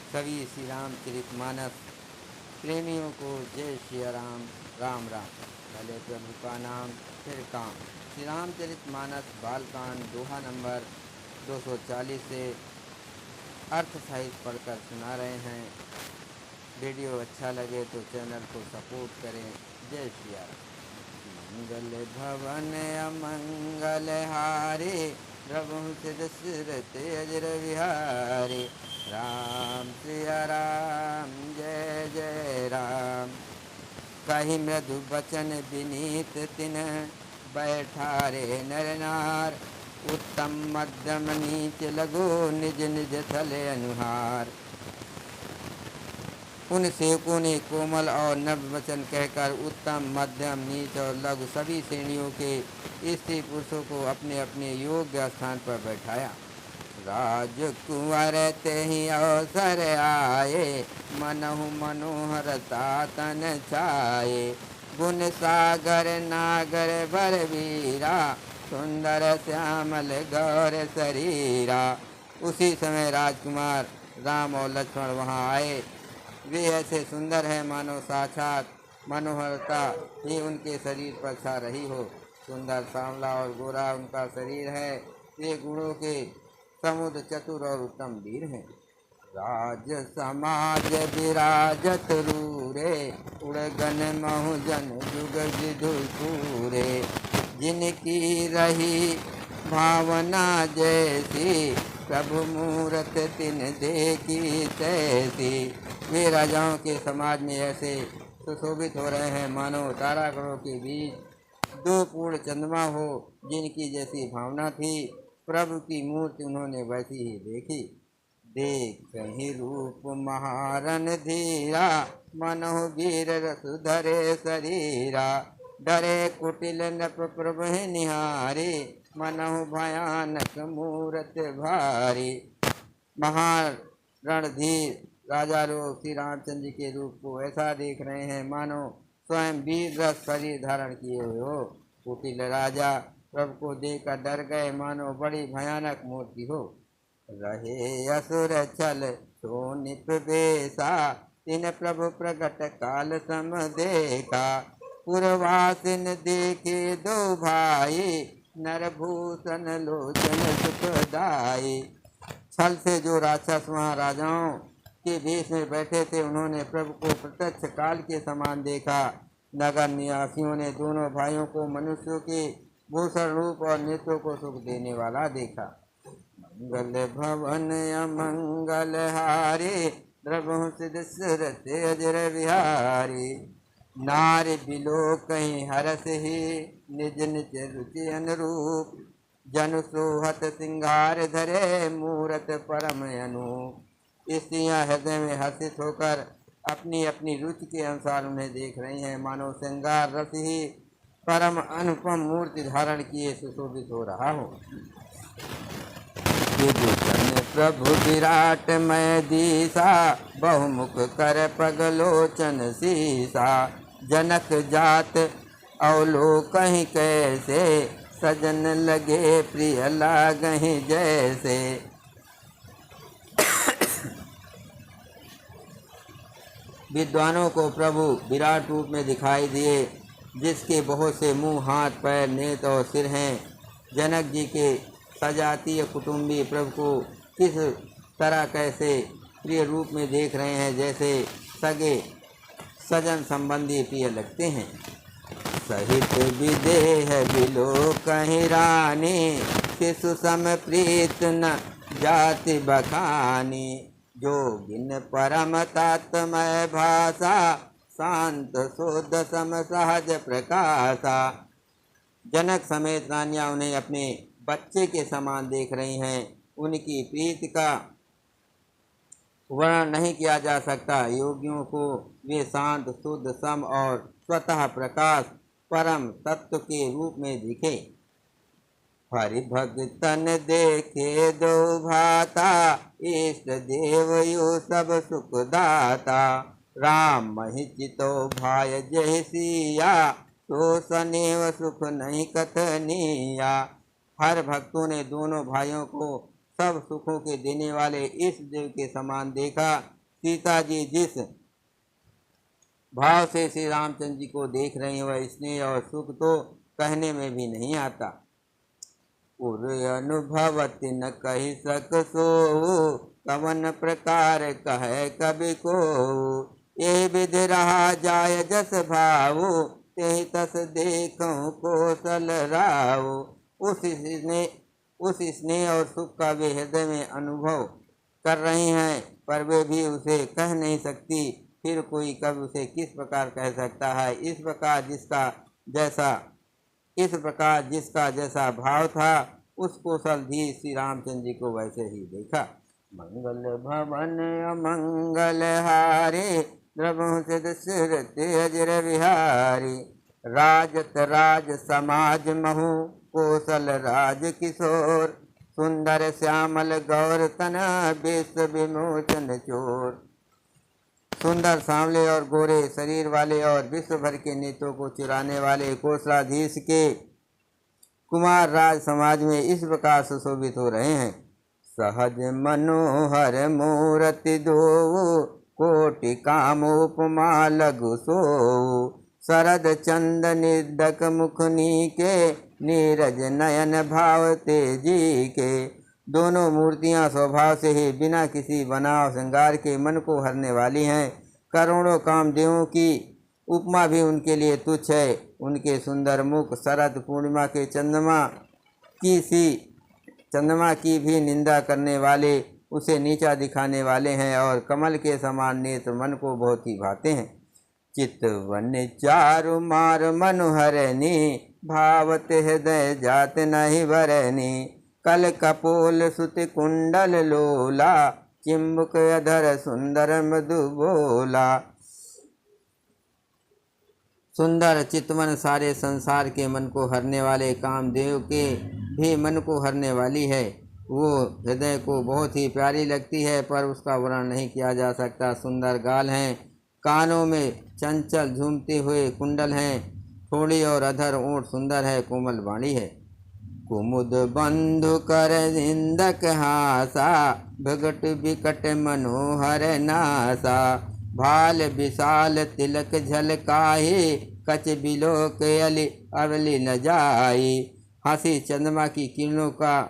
सभी श्री रामचरितमानस प्रेमियों को जय श्री राम। राम राम। भले प्रभु का नाम फिर काम। श्री रामचरितमानस बालकांड दोहा नंबर 240 से अर्थ सहित पढ़कर सुना रहे हैं। वीडियो अच्छा लगे तो चैनल को सपोर्ट करें। जय श्री राम। मंगल भवन अमंगल हारे, प्रभु दशरथ अजर विहारे। राम सिया राम जय जय राम। कही मृदु बचन विनीत तिन, बैठारे नर नार। उत्तम मध्यम नीच लगो, निज निज थले अनुहार। उन सेवकों ने कोमल और नव वचन कहकर उत्तम मध्यम नीच और लघु सभी श्रेणियों के स्त्री पुरुषों को अपने अपने योग्य स्थान पर बैठाया। राजकुंवर ते ही अवसर आए, मनहु मनोहरता तन छाए। गुण सागर नागर बर वीरा, सुंदर श्यामल गौर शरीरा। उसी समय राजकुमार राम और लक्ष्मण वहाँ आए। वे ऐसे सुंदर हैं मानो साक्षात मनोहरता ही उनके शरीर पर छा रही हो। सुंदर सांवला और गोरा उनका शरीर है। वे गुणों के समुद्र चतुर और उत्तम वीर हैं। राज समाज विराजत रूरे, उड़गन महु जन जुग विदुर पूरे। जिनकी रही भावना जैसी, प्रभु मूरत तिन देखी तैसी। वे राजाओं के समाज में ऐसे सुशोभित हो रहे हैं मानो तारागणों के बीच दो पूर्ण चंद्रमा हो। जिनकी जैसी भावना थी, प्रभु की मूर्ति उन्होंने वैसी ही देखी। देख कहीं रूप महारन धीरा, मनोह वीर रस धरे शरीरा। डरे कुटिल नप प्रभु निहारे, मनोह भयानक मूरत भारी। महान रणधीर राजा लोग श्री रामचंद्र जी के रूप को ऐसा देख रहे हैं मानो स्वयं वीर रस शरीर धारण किए हुए हो। कुटिल राजा प्रभु को देखकर डर गए मानो बड़ी भयानक मूर्ति हो। रहे असुर छल सो निप बेसा, तिन प्रभु प्रगट काल सम देखा। पुरवासिन देखे दो भाई, नरभूषण लोचन सुखदाई। छल से जो राक्षस महाराजाओं के देश में बैठे थे, उन्होंने प्रभु को प्रत्यक्ष काल के समान देखा। नगर निवासियों ने दोनों भाइयों को मनुष्यों के भूषण रूप और नेत्रों को सुख देने वाला देखा। मंगल भवन अमंगल हारे, प्रभु दशरथ अजर विहारी। नारी बिलो कहीं हरस ही, निज निज रुचि अनुरूप। जन सोहत सिंगार धरे, मूरत परम अनूप। स्त्रियां हृदय में हर्षित होकर अपनी अपनी रुचि के अनुसार उन्हें देख रही हैं मानो श्रृंगार रस ही परम अनुपम मूर्ति धारण किए सुशोभित हो रहा हो। विभूषण प्रभु विराट मय दीसा, बहुमुख कर पगलोचन सीसा। जनक जात अवलोकहि कैसे, सजन लगे प्रिय लागहि जैसे। विद्वानों को प्रभु विराट रूप में दिखाई दिए, जिसके बहुत से मुंह, हाथ, पैर, नेत्र और सिर हैं। जनक जी के सजातीय कुटुंबी प्रभु को किस तरह कैसे प्रिय रूप में देख रहे हैं, जैसे सगे सजन संबंधी प्रिय लगते हैं। सहित विदेह बिलो कहीं रानी, शिशु सम प्रीत न जाति बखानी। जोगिन परम तत्मय भाषा, शांत शुद्ध सम सहज प्रकाशा। जनक समेत रानियां उन्हें अपने बच्चे के समान देख रही हैं। उनकी प्रीति का वर्णन नहीं किया जा सकता। योगियों को वे शांत शुद्ध सम और स्वतः प्रकाश परम तत्व के रूप में दिखे। हरि भगतन देखे दो भाता, इष्ट देव यो सब सुख दाता। राम महि चितो भाय जय सिया, तो सनेव सुख नहीं कथनिया। हर भक्तों ने दोनों भाइयों को सब सुखों के देने वाले इस देव के समान देखा, सीता जी जिस भाव से श्री रामचंद्र जी को देख रही हैं वह स्नेह और सुख तो कहने में भी नहीं आता। उर अनुभवत न कही सक सो, कवन प्रकार कहे कवि को। ये विध रहा जाय जस भाव, ते तस देखो कौशल राव। उस स्नेह और सुख का वे हृदय में अनुभव कर रही हैं, पर वे भी उसे कह नहीं सकती। फिर कोई कब उसे किस प्रकार कह सकता है। इस प्रकार जिसका जैसा भाव था, उस कौशलधीर श्री रामचंद्र जी को वैसे ही देखा। मंगल भवन अमंगल हारे, द्रवहु दशरथ अजर विहारी। राजत राज समाज महु, कौशल राज किशोर। सुंदर श्यामल गौर तन, बेस विमोचन चोर। सुंदर सांवले और गोरे शरीर वाले और विश्व भर के नेत्रों को चुराने वाले कौशलाधीश के कुमार राज समाज में इस प्रकार सुशोभित हो रहे हैं। सहज मनोहर मूर्ति दो, कोटि काम उपमा लघु सो। शरद चंद निर्दक मुखनी के, नीरज नयन भाव तेजी के। दोनों मूर्तियां स्वभाव से ही बिना किसी बनाव श्रृंगार के मन को हरने वाली हैं। करोड़ों कामदेवों की उपमा भी उनके लिए तुच्छ है। उनके सुंदर मुख शरद पूर्णिमा के चंद्रमा की भी निंदा करने वाले, उसे नीचा दिखाने वाले हैं, और कमल के समान नेत्र मन को बहुत ही भाते हैं। चितवन चारु मार मनोहरनी, भावत हृदय जात नहीं भरनी। कल कपोल सुत कुंडल लोला, चिंबुक अधर सुंदर मधु बोला। सुंदर चितवन सारे संसार के मन को हरने वाले कामदेव के भी मन को हरने वाली है। वो हृदय को बहुत ही प्यारी लगती है, पर उसका वर्णन नहीं किया जा सकता। सुंदर गाल हैं, कानों में चंचल झूमते हुए कुंडल हैं, थोड़ी और अधर ओंठ सुंदर है, कोमल वाणी है। कुमुद बंधु कर निंदक हासा, भगट विकट मनोहर नासा। भाल विशाल तिलक झलकाहे, कच बिलोक अवली न जाई। हंसी चंद्रमा की किरणों का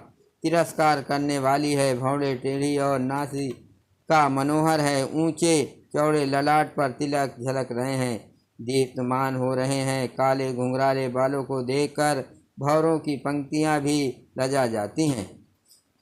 तिरस्कार करने वाली है, भौड़े टेढ़ी और नासिका मनोहर है। ऊंचे चौड़े ललाट पर तिलक झलक रहे हैं, दीप्तमान हो रहे हैं। काले घुंघराले बालों को देखकर भौरों की पंक्तियां भी लजा जाती हैं।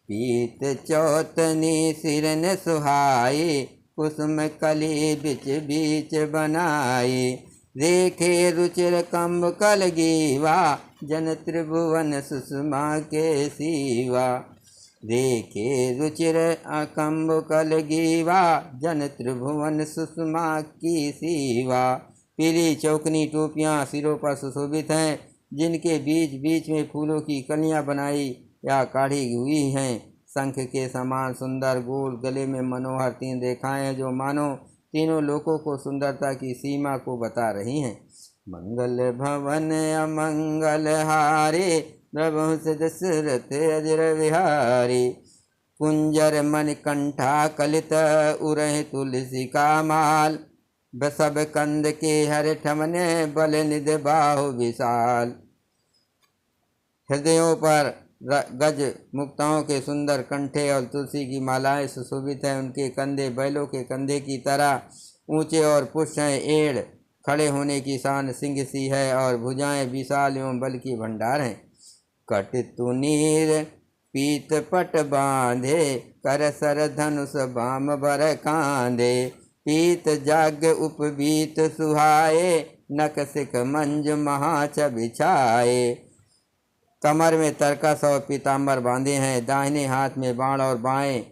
पीत चौतनी सिरन सुहाई, कुसुम कली बिच बीच बनाई। रेखे रुचिर कम्ब कल गीवा, जन त्रिभुवन सुषमा के सीवा। रेखे रुचिर कम्ब कल गीवा, जन त्रिभुवन सुषमा की सीवा। पीली चौकनी टोपियाँ सिरों पर सुशोभित हैं, जिनके बीच बीच में फूलों की कलियां बनाई या काढ़ी हुई हैं। शंख के समान सुंदर गोल गले में मनोहर 3 रेखाएं, जो मानो तीनों लोकों को सुंदरता की सीमा को बता रही हैं। मंगल भवन अमंगल हारे, द्रवहु दशरथ अजर विहारी। कुंजर मन कंठा कलित, उरह तुलसी का माल। सब कंद के हर ठमने, बल निध बाहु विशाल। हृदयों पर गज मुक्ताओं के सुंदर कंठे और तुलसी की मालाएं सुशोभित हैं। उनके कंधे बैलों के कंधे की तरह ऊंचे और पुष्ट हैं। एड़ खड़े होने की शान सिंह सी है, और भुजाएं विशाल एवं बल की भंडार हैं। कट तुनीर पीत पट बांधे, कर सर धनुष बाम बर कांधे। पीत जाग उपबीत सुहाए, नक सिक मंज महाच बिछाए। कमर में तरकस और पीताम्बर बांधे हैं, दाहिने हाथ में बाण और बाएं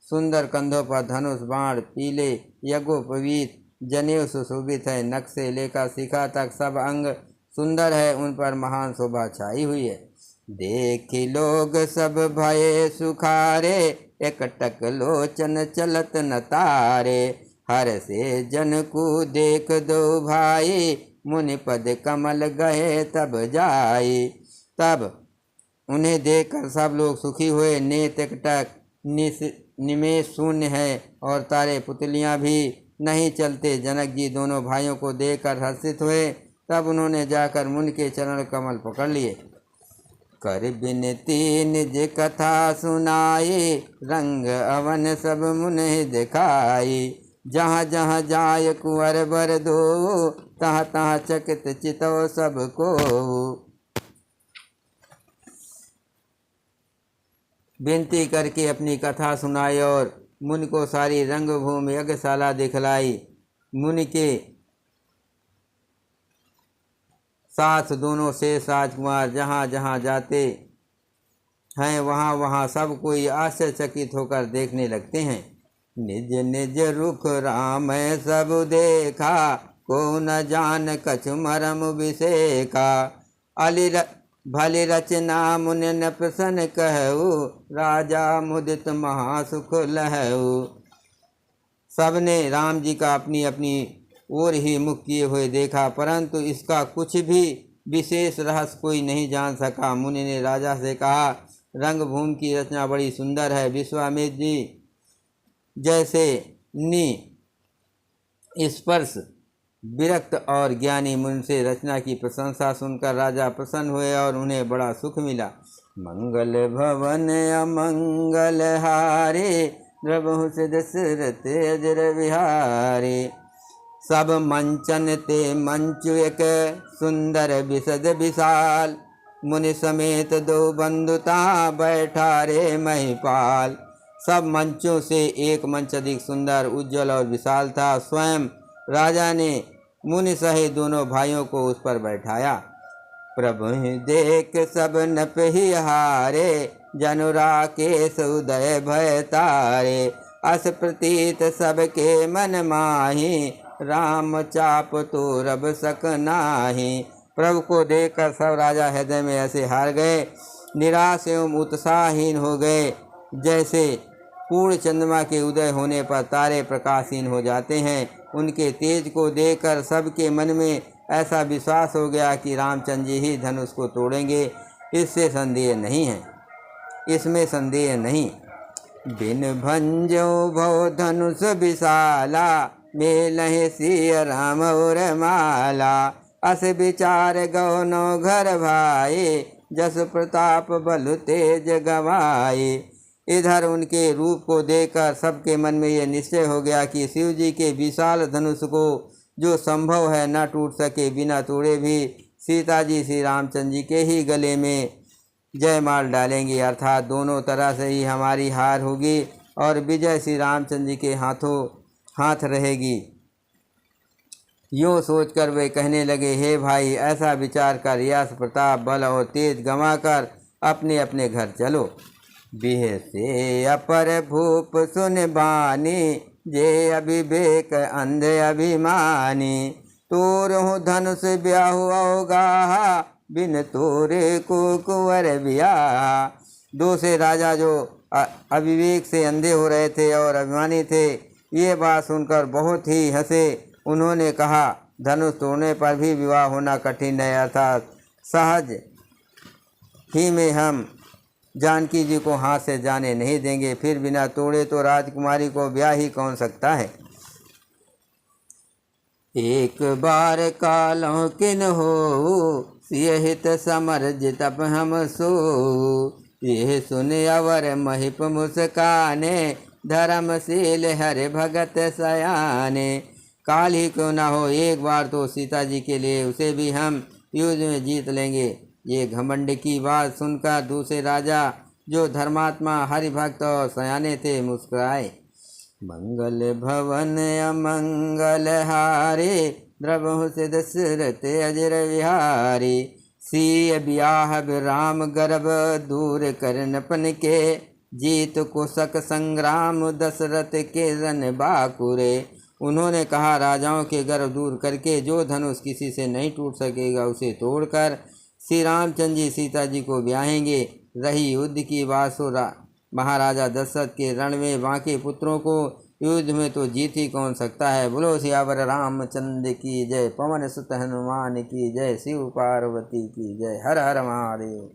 सुंदर कंधों पर धनुष बाण पीले यज्ञोपवीत जनेऊ सुशोभित है। नक से लेकर शिखा तक सब अंग सुंदर है, उन पर महान शोभा छाई हुई है। देख लोग सब भये सुखारे, एकटक लोचन चलत न तारे। हर से जन को देख दो भाई, मुनि पद कमल गए तब जाई। तब उन्हें देखकर सब लोग सुखी हुए, नेत एकटक निमेष शून्य है और तारे पुतलियां भी नहीं चलते। जनक जी दोनों भाइयों को देखकर हर्षित हुए। तब उन्होंने जाकर मुनि के चरण कमल पकड़ लिए। कर बिनती निज कथा सुनाए, रंग अवन सब मुनि दिखाई। जहाँ जहाँ जाय कुंवर बर दो, तहाँ तहाँ चकित चितौ सबको। विनती करके अपनी कथा सुनाई और मुनि को सारी रंगभूमि यज्ञशाला दिखलाई। मुनि के साथ दोनों शेष राजकुमार जहाँ जहाँ जाते हैं वहाँ वहाँ सब कोई आश्चर्यचकित होकर देखने लगते हैं। निज निज रुख राम सब देखा, को न जान कछु मरम विषेका। भली रचना मुनि न प्रसन्न कहु, राजा मुदित महासुख लहु। सबने राम जी का अपनी अपनी ओर ही मुख किए हुए देखा, परंतु इसका कुछ भी विशेष रहस्य कोई नहीं जान सका। मुनि ने राजा से कहा, रंगभूमि की रचना बड़ी सुंदर है। विश्वामित्र जी जैसे स्पर्श विरक्त और ज्ञानी मुनि से रचना की प्रशंसा सुनकर राजा प्रसन्न हुए और उन्हें बड़ा सुख मिला। मंगल भवन अमंगल हारे, द्रवहु से दशरथ अजर विहारे। सब मंचन ते मंचु एक, सुंदर विशद विशाल। मुनि समेत दो बंधुता, बैठा रे महिपाल। सब मंचों से एक मंच अधिक सुंदर, उज्जवल और विशाल था। स्वयं राजा ने मुनि सहित दोनों भाइयों को उस पर बैठाया। प्रभु देख सब नप ही हारे, जनुरा के उदय भय तारे। अस प्रतीत सबके मन माही, राम चाप तो रब सक नाही। प्रभु को देखकर सब राजा हृदय में ऐसे हार गए, निराश एवं उत्साहहीन हो गए, जैसे पूर्ण चंद्रमा के उदय होने पर तारे प्रकाशहीन हो जाते हैं। उनके तेज को देखकर सबके मन में ऐसा विश्वास हो गया कि रामचंद्र जी ही धनुष को तोड़ेंगे। इससे संदेह नहीं है, इसमें संदेह नहीं। बिन भंजो भव धनुष विशाला, मेलहि सिय राम और माला। अस विचार गौनो घर भाई, जस प्रताप बल तेज गवाए। इधर उनके रूप को देखकर सबके मन में यह निश्चय हो गया कि शिव जी के विशाल धनुष को जो संभव है न टूट सके, बिना तोड़े भी सीता जी श्री रामचंद्र जी के ही गले में जयमाल डालेंगे, अर्थात दोनों तरह से ही हमारी हार होगी और विजय श्री रामचंद्र जी के हाथों हाथ रहेगी। यूँ सोचकर वे कहने लगे, हे भाई, ऐसा विचार कर यश प्रताप बल और तेज गंवाकर अपने अपने घर चलो। बिह से अपर भूप सुन बानी, जे अभिवेक अंध अभिमानी। तोरहु धनुष ब्याहु अवगाहा, बिन तोरे को कुंवर ब्याहा। दूसरे राजा जो अविवेक से अंधे हो रहे थे और अभिमानी थे, ये बात सुनकर बहुत ही हंसे। उन्होंने कहा, धनुष तोड़ने पर भी विवाह होना कठिन है, अर्थात सहज ही में हम जानकी जी को हाथ से जाने नहीं देंगे। फिर बिना तोड़े तो राजकुमारी को ब्याह ही कौन सकता है। एक बार कालों किन हो, सिय हित समर जितप हम सो। यह सुन अवर महिप मुस्काने, धर्मशील हरे भगत सयाने। काल ही क्यों ना हो, एक बार तो सीता जी के लिए उसे भी हम युद्ध में जीत लेंगे। ये घमंड की बात सुनकर दूसरे राजा जो धर्मात्मा हरिभक्त और सयाने थे मुस्कुराए। मंगल भवन अमंगल हारे, द्रवहु से दशरथ अजर विहारी। सीय ब्याह राम गर्भ दूर करनपन के, जीत कुशक संग्राम दशरथ के रन बाकुरे। उन्होंने कहा, राजाओं के गर्व दूर करके जो धनुष किसी से नहीं टूट सकेगा, उसे तोड़कर श्री रामचंद्र जी सीता जी को ब्याहेंगे। रही युद्ध की बात सो महाराजा दशरथ के रण में बाकी पुत्रों को युद्ध में तो जीत ही कौन सकता है। बोलो सियावर रामचंद्र की जय, पवन सुत हनुमान की जय, शिव पार्वती की जय। हर हर महादेव।